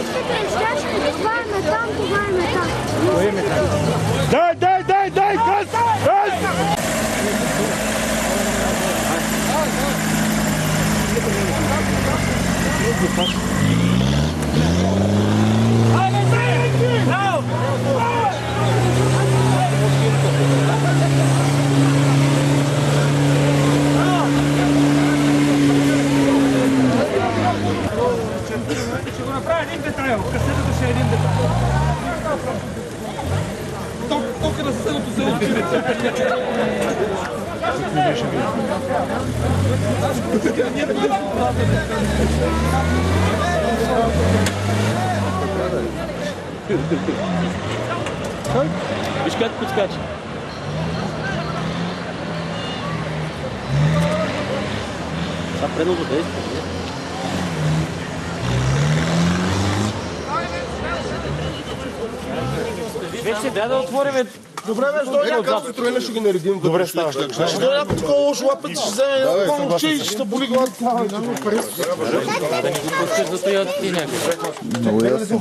вижте крещяшките, това е метан, това е метан. Кой е метан? Дай! Газ! Ще го направя един детайл. Касетата ще е един детайл. Тук на съседното село. Виж как подскача. Това предното действа. Вече да отворим. Добре, бе, дойде някакъв строене, ще ги наредим. Добре, става. Ще дойде някакво такова лошо лапът, ще вземе помощ и ще боли главата. Да стоят и някакви. Много ясно.